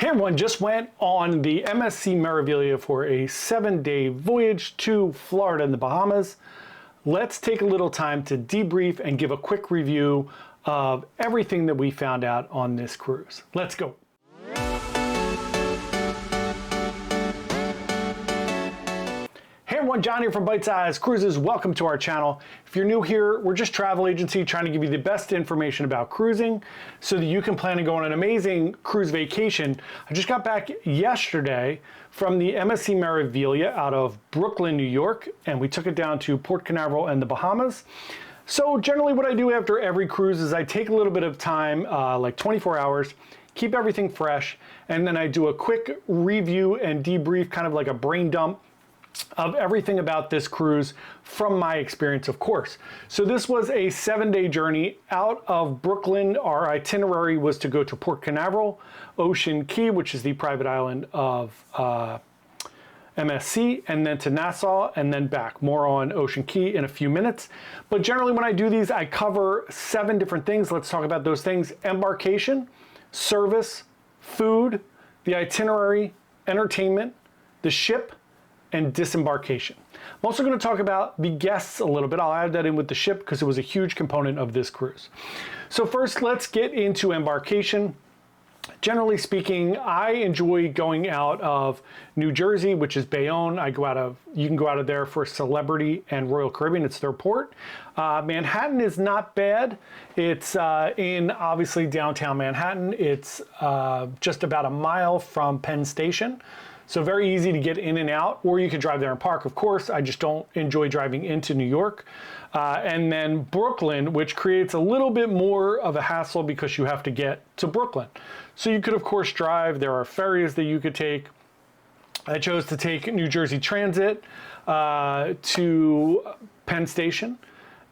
Hey everyone, just went on the MSC Meraviglia for a 7-day voyage to Florida and the Bahamas. Let's take a little time to debrief and give a quick review of everything that we found out on this cruise. Let's go. Hey everyone, John here from Byte Cruises. Welcome to our channel. If you're new here, we're just a travel agency trying to give you the best information about cruising so that you can plan to go on an amazing cruise vacation. I just got back yesterday from the MSC Meraviglia out of Brooklyn, New York, and we took it down to Port Canaveral and the Bahamas. So generally what I do after every cruise is I take a little bit of time, like 24 hours, keep everything fresh, and then I do a quick review and debrief, kind of like a brain dump of everything about this cruise from my experience, of course. So this was a 7-day journey out of Brooklyn. Our itinerary was to go to Port Canaveral, Ocean Cay, which is the private island of MSC, and then to Nassau, and then back. More on Ocean Cay in a few minutes. But generally when I do these, I cover 7 different things. Let's talk about those things: embarkation, service, food, the itinerary, entertainment, the ship, and disembarkation. I'm also going to talk about the guests a little bit. I'll add that in with the ship because it was a huge component of this cruise. So first, let's get into embarkation. Generally speaking, I enjoy going out of New Jersey, which is Bayonne. You can go out of there for Celebrity and Royal Caribbean. It's their port. Manhattan is not bad. It's in obviously downtown Manhattan. It's just about a mile from Penn Station. So very easy to get in and out, or you could drive there and park. Of course, I just don't enjoy driving into New York. And then Brooklyn, which creates a little bit more of a hassle because you have to get to Brooklyn. So you could, of course, drive. There are ferries that you could take. I chose to take New Jersey Transit to Penn Station.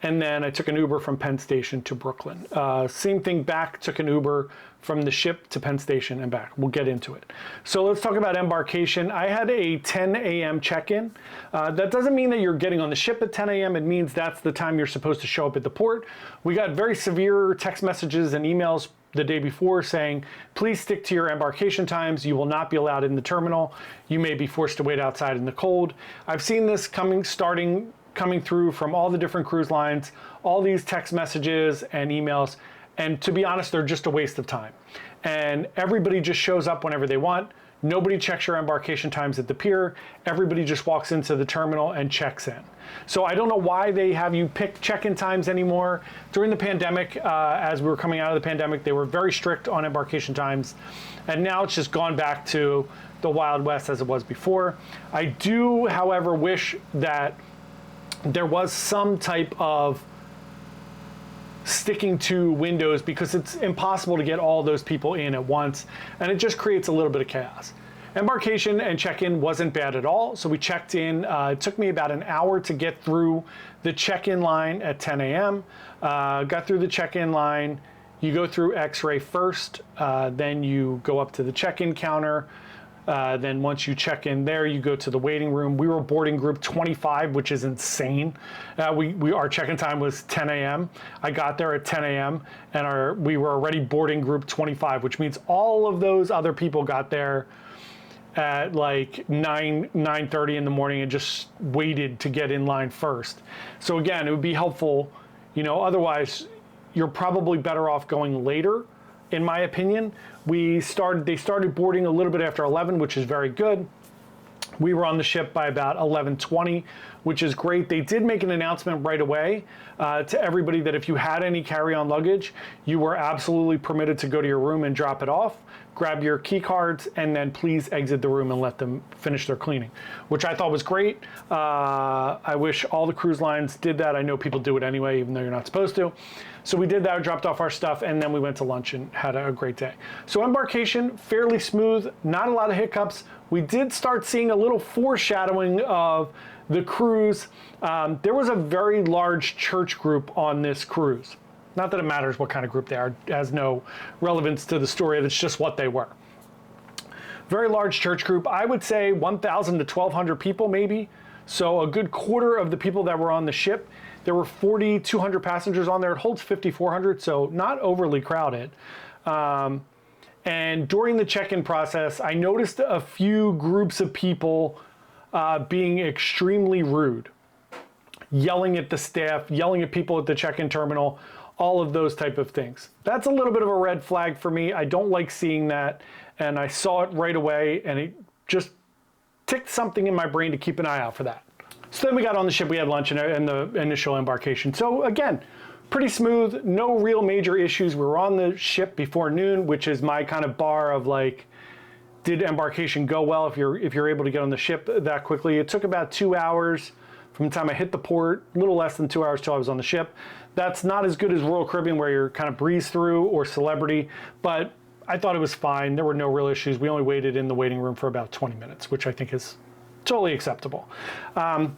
And then I took an Uber from Penn Station to Brooklyn. Same thing back, took an Uber from the ship to Penn Station and back. We'll get into it. So let's talk about embarkation. I had a 10 a.m. check-in. That doesn't mean that you're getting on the ship at 10 a.m. It means that's the time you're supposed to show up at the port. We got very severe text messages and emails the day before saying, please stick to your embarkation times. You will not be allowed in the terminal. You may be forced to wait outside in the cold. I've seen this coming through from all the different cruise lines, all these text messages and emails. And to be honest, they're just a waste of time. And everybody just shows up whenever they want. Nobody checks your embarkation times at the pier. Everybody just walks into the terminal and checks in. So I don't know why they have you pick check-in times anymore. During the pandemic, as we were coming out of the pandemic, they were very strict on embarkation times. And now it's just gone back to the Wild West as it was before. I do, however, wish that there was some type of sticking to windows because it's impossible to get all those people in at once, and it just creates a little bit of chaos. Embarkation and check-in wasn't bad at all, so we checked in. It took me about an hour to get through the check-in line at 10 a.m. Got through the check-in line. You go through X-ray first, then you go up to the check-in counter. Then once you check in there, you go to the waiting room. We were boarding group 25, which is insane. Our check-in time was 10 a.m. I got there at 10 a.m. and we were already boarding group 25, which means all of those other people got there at like 9:30 in the morning and just waited to get in line first. So again, it would be helpful, otherwise you're probably better off going later. In my opinion, they started boarding a little bit after 11, which is very good. We were on the ship by about 11:20, which is great. They did make an announcement right away to everybody that if you had any carry-on luggage, you were absolutely permitted to go to your room and drop it off, grab your key cards, and then please exit the room and let them finish their cleaning, which I thought was great. I wish all the cruise lines did that. I know people do it anyway, even though you're not supposed to. So we did that, dropped off our stuff, and then we went to lunch and had a great day. So embarkation, fairly smooth, not a lot of hiccups. We did start seeing a little foreshadowing of the cruise. There was a very large church group on this cruise. Not that it matters what kind of group they are, it has no relevance to the story, it's just what they were. Very large church group, I would say 1,000 to 1,200 people maybe. So a good quarter of the people that were on the ship. There were 4,200 passengers on there. It holds 5,400, so not overly crowded. And during the check-in process, I noticed a few groups of people being extremely rude, yelling at the staff, yelling at people at the check-in terminal, all of those type of things. That's a little bit of a red flag for me. I don't like seeing that, and I saw it right away, and it just ticked something in my brain to keep an eye out for that. So then we got on the ship, we had lunch and the initial embarkation. So again, pretty smooth, no real major issues. We were on the ship before noon, which is my kind of bar of like, did embarkation go well if you're able to get on the ship that quickly. It took about 2 hours from the time I hit the port, a little less than 2 hours till I was on the ship. That's not as good as Royal Caribbean where you're kind of breeze through, or Celebrity, but I thought it was fine. There were no real issues. We only waited in the waiting room for about 20 minutes, which I think is totally acceptable.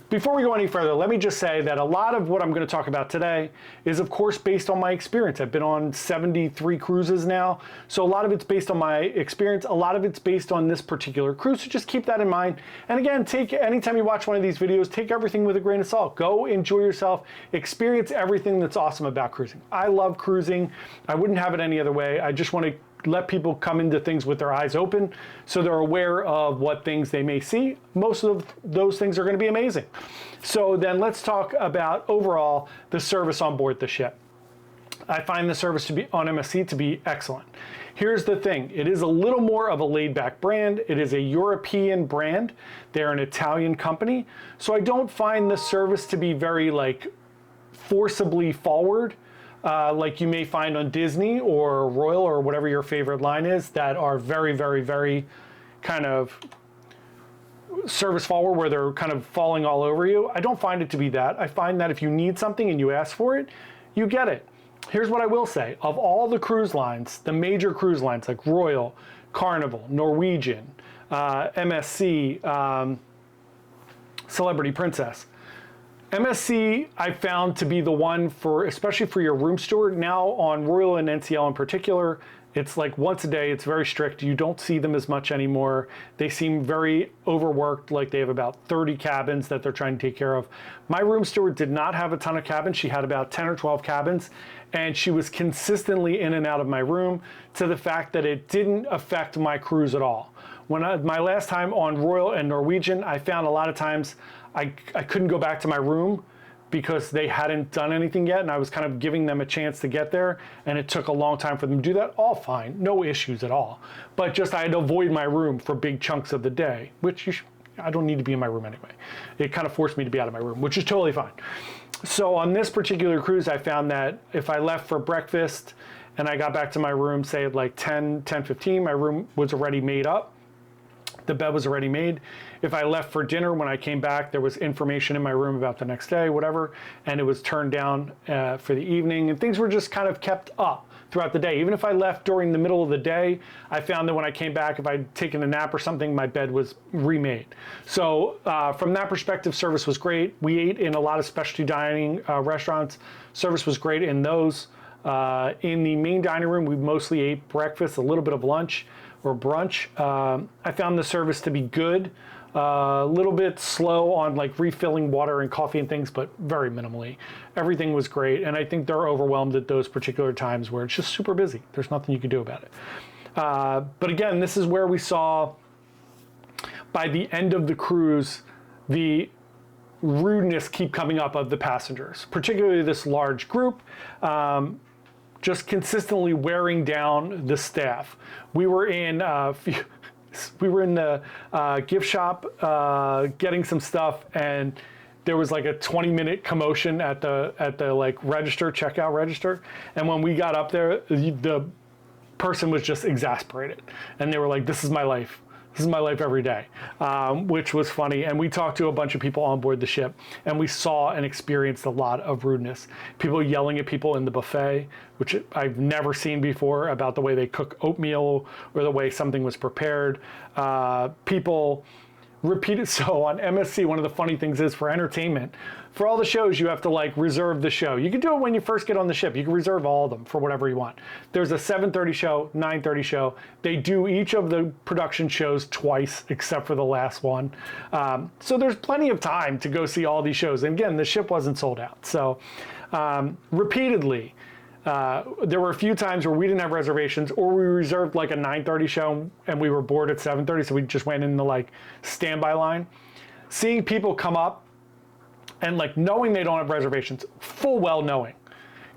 Before we go any further, let me just say that a lot of what I'm going to talk about today is, of course, based on my experience. I've been on 73 cruises now, so a lot of it's based on my experience. A lot of it's based on this particular cruise, so just keep that in mind. And again, anytime you watch one of these videos, take everything with a grain of salt. Go enjoy yourself, experience everything that's awesome about cruising. I love cruising. I wouldn't have it any other way. I just want to let people come into things with their eyes open so they're aware of what things they may see. Most of those things are going to be amazing. So then let's talk about overall the service on board the ship. I find the service to be on MSC to be excellent. Here's the thing, it is a little more of a laid-back brand. It is a European brand. They're an Italian company. So I don't find the service to be very like forcibly forward. Like you may find on Disney or Royal or whatever your favorite line is, that are very, very, very kind of service forward where they're kind of falling all over you. I don't find it to be that. I find that if you need something and you ask for it, you get it. Here's what I will say. Of all the cruise lines, the major cruise lines like Royal, Carnival, Norwegian, MSC, Celebrity, Princess, MSC I found to be the one for, especially for your room steward. Now on Royal and NCL in particular, it's like once a day, it's very strict. You don't see them as much anymore. They seem very overworked, like they have about 30 cabins that they're trying to take care of. My room steward did not have a ton of cabins. She had about 10 or 12 cabins, and she was consistently in and out of my room to the fact that it didn't affect my cruise at all. My last time on Royal and Norwegian, I found a lot of times I couldn't go back to my room because they hadn't done anything yet, and I was kind of giving them a chance to get there, and it took a long time for them to do that. All fine, no issues at all. But just I had to avoid my room for big chunks of the day, which I don't need to be in my room anyway. It kind of forced me to be out of my room, which is totally fine. So on this particular cruise, I found that if I left for breakfast and I got back to my room, say at like 10:15, my room was already made up. The bed was already made. If I left for dinner, when I came back, there was information in my room about the next day, whatever, and it was turned down for the evening, and things were just kind of kept up throughout the day. Even if I left during the middle of the day, I found that when I came back, if I'd taken a nap or something, my bed was remade. So from that perspective, service was great. We ate in a lot of specialty dining restaurants. Service was great in those. In the main dining room, we mostly ate breakfast, a little bit of lunch or brunch. I found the service to be good, a little bit slow on like refilling water and coffee and things, but very minimally. Everything was great, and I think they're overwhelmed at those particular times where it's just super busy. There's nothing you can do about it. But again, this is where we saw, by the end of the cruise, the rudeness keep coming up of the passengers, particularly this large group. Just consistently wearing down the staff. We were in the gift shop getting some stuff, and there was like a 20-minute commotion at the like checkout register. And when we got up there, the person was just exasperated, and they were like, "This is my life. This is my life every day," which was funny. And we talked to a bunch of people on board the ship, and we saw and experienced a lot of rudeness. People yelling at people in the buffet, which I've never seen before, about the way they cook oatmeal or the way something was prepared. People repeated. So on MSC, one of the funny things is, for entertainment, for all the shows, you have to like reserve the show. You can do it when you first get on the ship. You can reserve all of them for whatever you want. There's a 7:30 show, 9:30 show. They do each of the production shows twice, except for the last one. So there's plenty of time to go see all these shows. And again, the ship wasn't sold out. So repeatedly, There were a few times where we didn't have reservations, or we reserved like a 9:30 show and we were bored at 7:30, so we just went in the like standby line. Seeing people come up and like knowing they don't have reservations, full well knowing,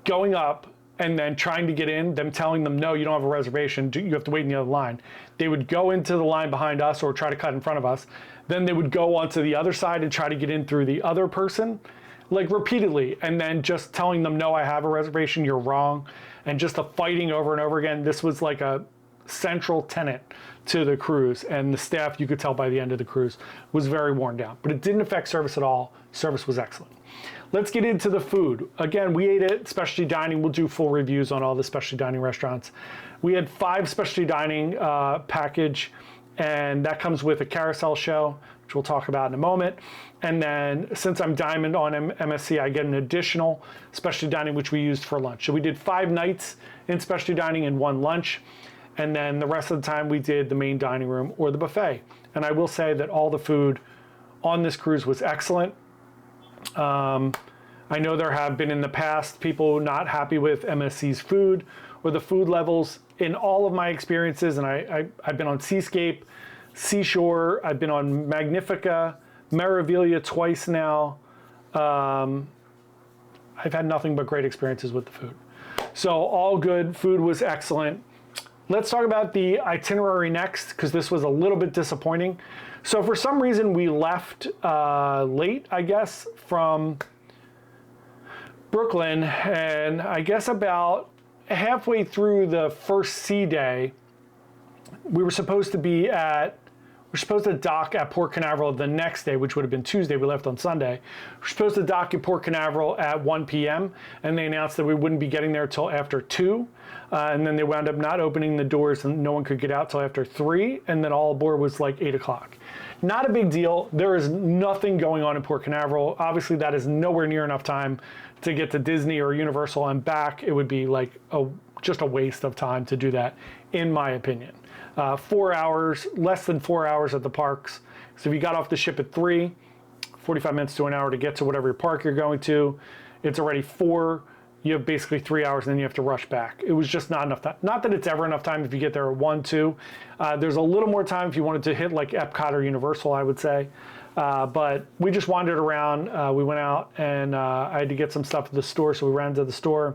going up and then trying to get in, them telling them, no, you don't have a reservation, you have to wait in the other line. They would go into the line behind us or try to cut in front of us. Then they would go onto the other side and try to get in through the other person, like repeatedly, and then just telling them, no, I have a reservation, you're wrong. And just the fighting over and over again. This was like a central tenet to the cruise, and the staff, you could tell by the end of the cruise, was very worn down. But it didn't affect service at all. Service was excellent. Let's get into the food. Again, we ate at specialty dining. We'll do full reviews on all the specialty dining restaurants. We had 5 specialty dining package, and that comes with a carousel show, which we'll talk about in a moment. And then since I'm diamond on MSC, I get an additional specialty dining, which we used for lunch. So we did 5 nights in specialty dining and 1 lunch. And then the rest of the time we did the main dining room or the buffet. And I will say that all the food on this cruise was excellent. I know there have been in the past people not happy with MSC's food or the food levels. In all of my experiences, and I've been on Seascape, Seashore, I've been on Magnifica, Meraviglia twice now. I've had nothing but great experiences with the food. So all good, food was excellent. Let's talk about the itinerary next, because this was a little bit disappointing. So for some reason we left late, I guess, from Brooklyn, and I guess about halfway through the first sea day, we're supposed to dock at Port Canaveral the next day, which would have been Tuesday. We left on Sunday. We're supposed to dock at Port Canaveral at 1 p.m. and they announced that we wouldn't be getting there till after 2. And then they wound up not opening the doors and no one could get out till after 3. And then all aboard was like 8 o'clock. Not a big deal. There is nothing going on in Port Canaveral. Obviously, that is nowhere near enough time to get to Disney or Universal and back. It would be like just a waste of time to do that, in my opinion. 4 hours, less than 4 hours at the parks. So if you got off the ship at 3, 45 minutes to an hour to get to whatever park you're going to, it's already 4. You have basically 3 hours and then you have to rush back. It was just not enough time. Not that it's ever enough time if you get there at 1, 2. There's a little more time if you wanted to hit like Epcot or Universal, I would say. But we just wandered around. We went out and I had to get some stuff at the store, so we ran to the store.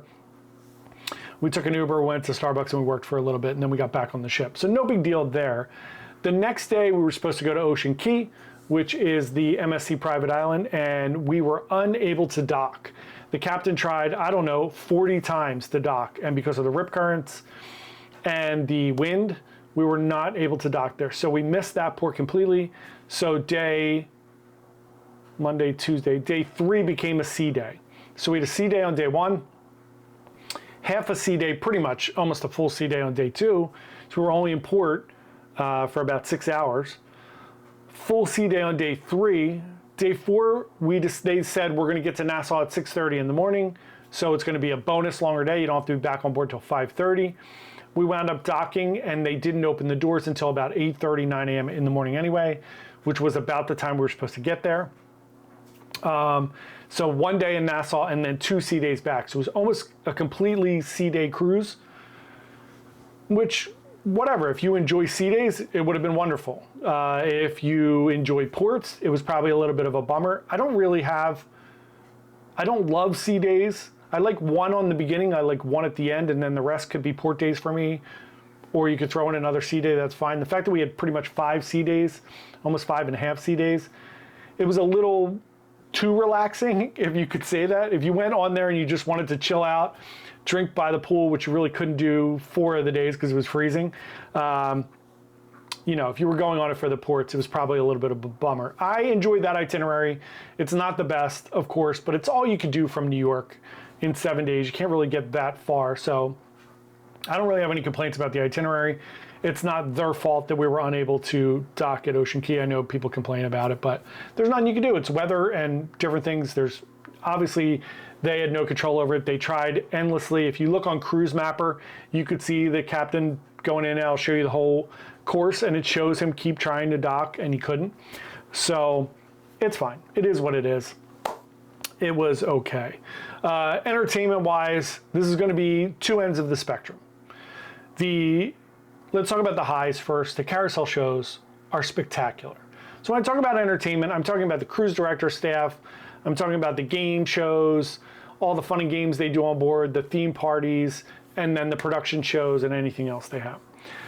We took an Uber, went to Starbucks, and we worked for a little bit, and then we got back on the ship. So no big deal there. The next day, we were supposed to go to Ocean Key, which is the MSC private island, and we were unable to dock. The captain tried, 40 times to dock, and because of the rip currents and the wind, we were not able to dock there. So we missed that port completely. So Monday, Tuesday, day 3 became a sea day. So we had a sea day on day 1, half a sea day, pretty much almost a full sea day on day 2. So we were only in port for about 6 hours. Full sea day on day 3. Day 4, they said we're going to get to Nassau at 6:30 in the morning. So it's going to be a bonus longer day. You don't have to be back on board till 5:30. We wound up docking and they didn't open the doors until about 8:30, 9 a.m. in the morning anyway, which was about the time we were supposed to get there. So 1 day in Nassau and then 2 sea days back. So it was almost a completely sea day cruise, which, whatever, if you enjoy sea days, it would have been wonderful. If you enjoy ports, it was probably a little bit of a bummer. I don't love sea days. I like one on the beginning, I like one at the end, and then the rest could be port days for me. Or you could throw in another sea day, that's fine. The fact that we had pretty much 5 sea days, almost 5.5 sea days, it was a little too relaxing, if you could say that. If you went on there and you just wanted to chill out, drink by the pool, which you really couldn't do 4 of the days because it was freezing. If you were going on it for the ports, it was probably a little bit of a bummer. I enjoyed that itinerary. It's not the best, of course, but it's all you could do from New York in 7 days. You can't really get that far. So I don't really have any complaints about the itinerary. It's not their fault that we were unable to dock at Ocean Key. I know people complain about it, but there's nothing you can do. It's weather and different things. Obviously, they had no control over it. They tried endlessly. If you look on Cruise Mapper, you could see the captain going in and I'll show you the whole course, and it shows him keep trying to dock, and he couldn't. So it's fine. It is what it is. it was okay. Entertainment-wise, this is going to be two ends of the spectrum. Let's talk about the highs first. The carousel shows are spectacular. So when I talk about entertainment, I'm talking about the cruise director staff, I'm talking about the game shows, all the fun and games they do on board, the theme parties, and then the production shows and anything else they have.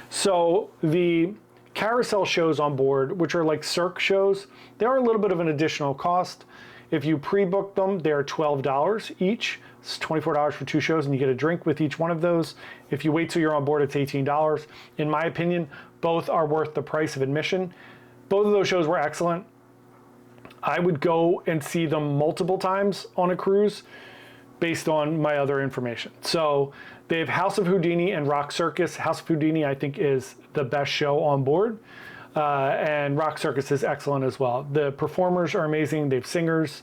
So the carousel shows on board, which are like Cirque shows, they are a little bit of an additional cost. If you pre-book them, they're $12 each. It's $24 for 2 shows, and you get a drink with each one of those. If you wait till you're on board, it's $18. In my opinion, both are worth the price of admission. Both of those shows were excellent. I would go and see them multiple times on a cruise based on my other information. So they have House of Houdini and Rock Circus. House of Houdini, I think, is the best show on board. And Rock Circus is excellent as well. The performers are amazing. They have singers,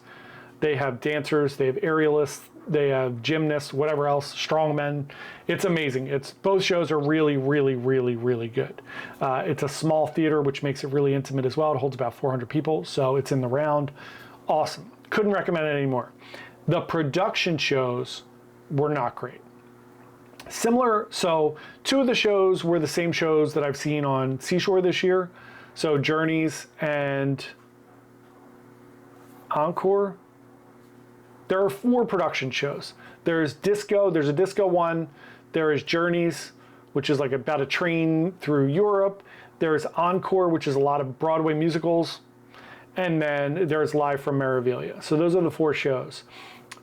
they have dancers, they have aerialists, they have gymnasts, whatever else, strongmen. It's amazing. Both shows are really, really, really, really good. It's a small theater, which makes it really intimate as well. It holds about 400 people, so it's in the round. Awesome. Couldn't recommend it anymore. The production shows were not great. Similar, so 2 of the shows were the same shows that I've seen on Seashore this year. So Journeys and Encore. There are 4 production shows. There's Disco, there's a Disco one. There is Journeys, which is like about a train through Europe. There's Encore, which is a lot of Broadway musicals. And then there's Live from Meraviglia. So those are the 4 shows.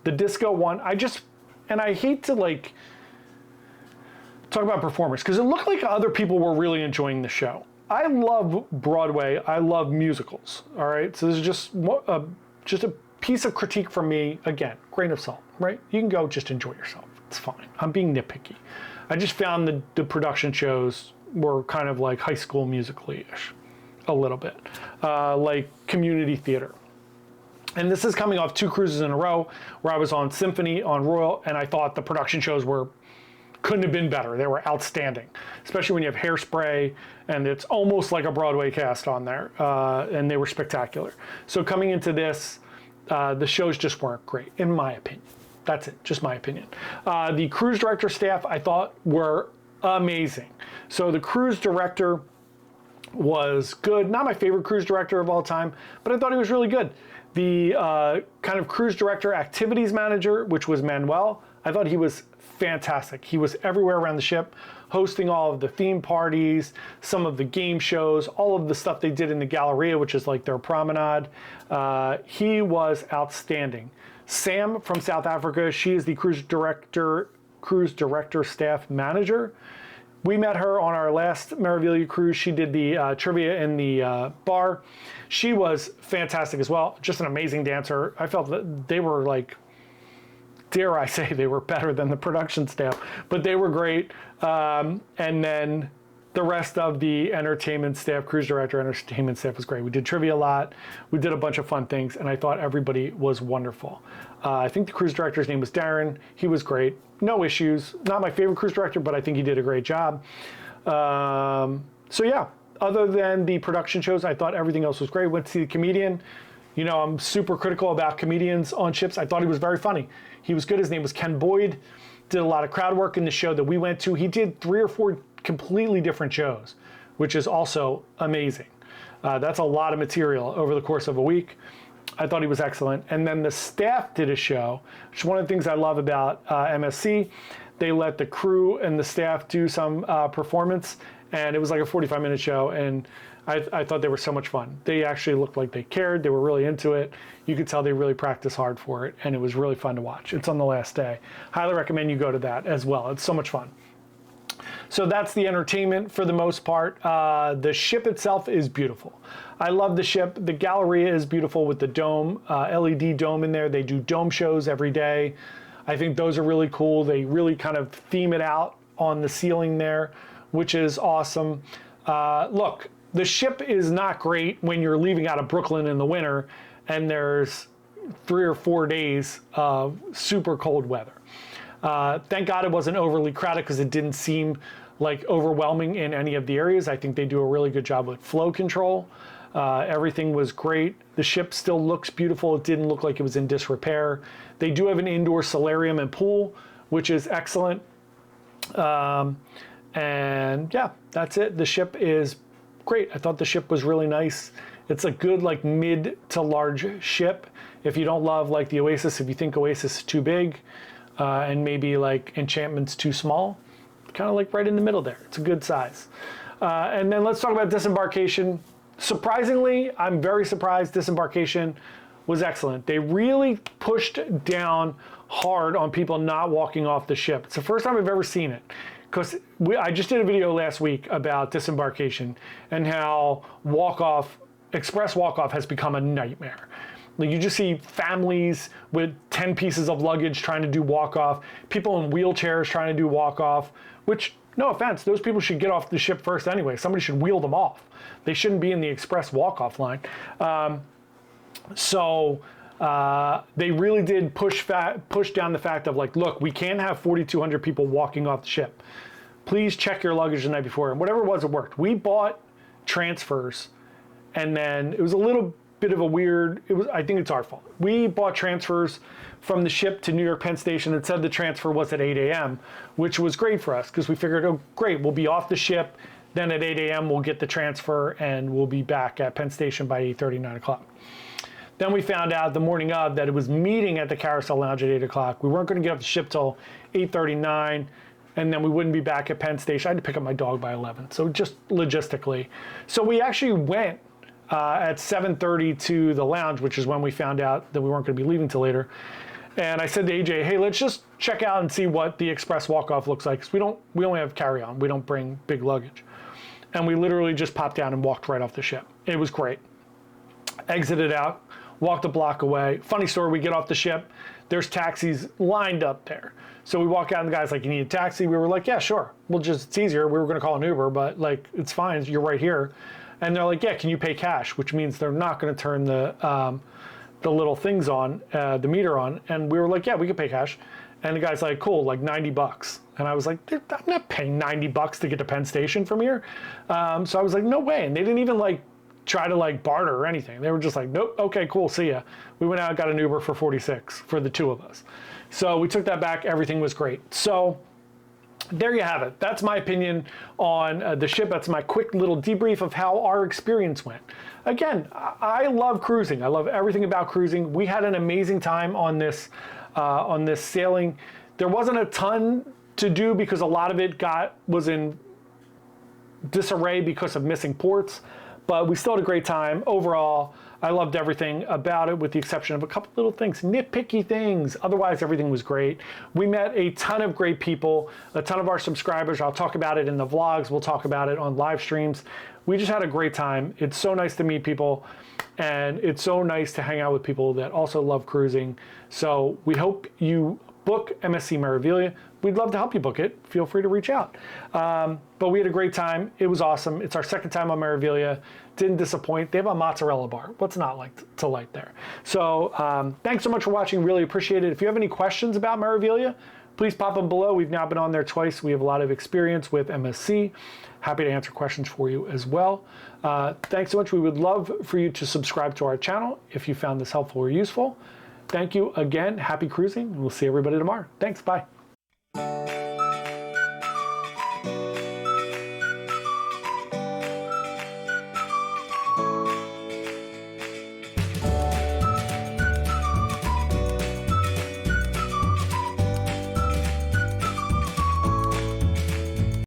The Disco one, I hate to like talk about performers because it looked like other people were really enjoying the show. I love Broadway. I love musicals. All right. So this is just a piece of critique from me. Again, grain of salt, right? You can go just enjoy yourself. It's fine. I'm being nitpicky. I just found the production shows were kind of like High School Musical-y-ish, a little bit, like community theater. And this is coming off 2 cruises in a row where I was on Symphony, on Royal, and I thought the production shows couldn't have been better. They were outstanding, especially when you have Hairspray and it's almost like a Broadway cast on there, and they were spectacular. So coming into this, the shows just weren't great, in my opinion. That's it, just my opinion. The cruise director staff I thought were amazing. So the cruise director was good. Not my favorite cruise director of all time, but I thought he was really good. The kind of cruise director activities manager, which was Manuel, I thought he was fantastic. He was everywhere around the ship, hosting all of the theme parties, some of the game shows, all of the stuff they did in the Galleria, which is like their promenade. He was outstanding. Sam from South Africa, she is the cruise director staff manager. We met her on our last Meraviglia cruise. She did the trivia in the bar. She was fantastic as well. Just an amazing dancer. I felt that they were like, dare I say, they were better than the production staff, but they were great. And then the rest of the entertainment staff, cruise director, entertainment staff was great. We did trivia a lot. We did a bunch of fun things, and I thought everybody was wonderful. I think the cruise director's name was Darren. He was great. No issues. Not my favorite cruise director, but I think he did a great job. So yeah, other than the production shows, I thought everything else was great. Went to see the comedian. You know, I'm super critical about comedians on ships. I thought he was very funny. He was good. His name was Ken Boyd. Did a lot of crowd work in the show that we went to. He did 3 or 4 completely different shows, which is also amazing. That's a lot of material over the course of a week. I thought he was excellent. And then the staff did a show, which is one of the things I love about MSC. They let the crew and the staff do some performance, and it was like a 45-minute show, and I thought they were so much fun. They actually looked like they cared. They were really into it. You could tell they really practiced hard for it, and it was really fun to watch. It's on the last day. Highly recommend you go to that as well. It's so much fun. So that's the entertainment for the most part. The ship itself is beautiful. I love the ship. The Galleria is beautiful with the dome, LED dome in there. They do dome shows every day. I think those are really cool. They really kind of theme it out on the ceiling there, which is awesome. Look, the ship is not great when you're leaving out of Brooklyn in the winter and there's 3 or 4 days of super cold weather. Thank God it wasn't overly crowded because it didn't seem like overwhelming in any of the areas. I think they do a really good job with flow control. Everything was great. The ship still looks beautiful. It didn't look like it was in disrepair. They do have an indoor solarium and pool, which is excellent. And yeah, that's it. The ship is great. I thought the ship was really nice. It's a good like mid to large ship. If you don't love like the Oasis, if you think Oasis is too big and maybe like Enchantment's too small, kind of like right in the middle there. It's a good size. And then let's talk about Disembarkation. Surprisingly, I'm very surprised Disembarkation was excellent. They really pushed down hard on people not walking off the ship. It's the first time I've ever seen it. Because I just did a video last week about Disembarkation and how express walk-off has become a nightmare. Like you just see families with 10 pieces of luggage trying to do walk-off, people in wheelchairs trying to do walk-off, which, no offense, those people should get off the ship first anyway. Somebody should wheel them off. They shouldn't be in the express walk-off line. They really did push down the fact of like, look, we can't have 4,200 people walking off the ship. Please check your luggage the night before. And whatever it was, it worked. We bought transfers, and then it was a little bit of a weird, I think it's our fault. We bought transfers from the ship to New York Penn Station and said the transfer was at 8 a.m., which was great for us because we figured, oh, great, we'll be off the ship. Then at 8 a.m., we'll get the transfer and we'll be back at Penn Station by 8:30, 9 o'clock. Then we found out the morning of that it was meeting at the Carousel Lounge at 8 o'clock. We weren't going to get off the ship till 8:39, and then we wouldn't be back at Penn Station. I had to pick up my dog by 11, so just logistically. So we actually went at 7:30 to the lounge, which is when we found out that we weren't going to be leaving till later. And I said to AJ, hey, let's just check out and see what the express walk-off looks like, because we only have carry-on. We don't bring big luggage. And we literally just popped down and walked right off the ship. It was great. Exited out, walked a block away. Funny story, we get off the ship, there's taxis lined up there. So we walk out and the guy's like, you need a taxi? We were like, yeah, sure. It's easier. We were gonna call an Uber, but like, it's fine, you're right here. And they're like, yeah, can you pay cash? Which means they're not gonna turn the little things on, the meter on. And we were like, yeah, we can pay cash. And the guy's like, cool, like $90. And I was like, I'm not paying $90 to get to Penn Station from here. So I was like, no way. And they didn't even like try to like barter or anything. They were just like, nope, okay, cool, see ya. We went out and got an Uber for 46 for the two of us. So we took that back, everything was great. So there you have it. That's my opinion on the ship. That's my quick little debrief of how our experience went. Again, I love cruising. I love everything about cruising. We had an amazing time on this sailing. There wasn't a ton to do because a lot of it was in disarray because of missing ports, but we still had a great time. Overall, I loved everything about it with the exception of a couple little things, nitpicky things. Otherwise, everything was great. We met a ton of great people, a ton of our subscribers. I'll talk about it in the vlogs. We'll talk about it on live streams. We just had a great time. It's so nice to meet people, and it's so nice to hang out with people that also love cruising. So we hope you book MSC Meraviglia. We'd love to help you book it. Feel free to reach out. But we had a great time. It was awesome. It's our second time on Meraviglia. Didn't disappoint. They have a mozzarella bar. What's not like to like there? So thanks so much for watching. Really appreciate it. If you have any questions about Meraviglia, please pop them below. We've now been on there twice. We have a lot of experience with MSC. Happy to answer questions for you as well. Thanks so much. We would love for you to subscribe to our channel if you found this helpful or useful. Thank you again. Happy cruising. We'll see everybody tomorrow. Thanks. Bye.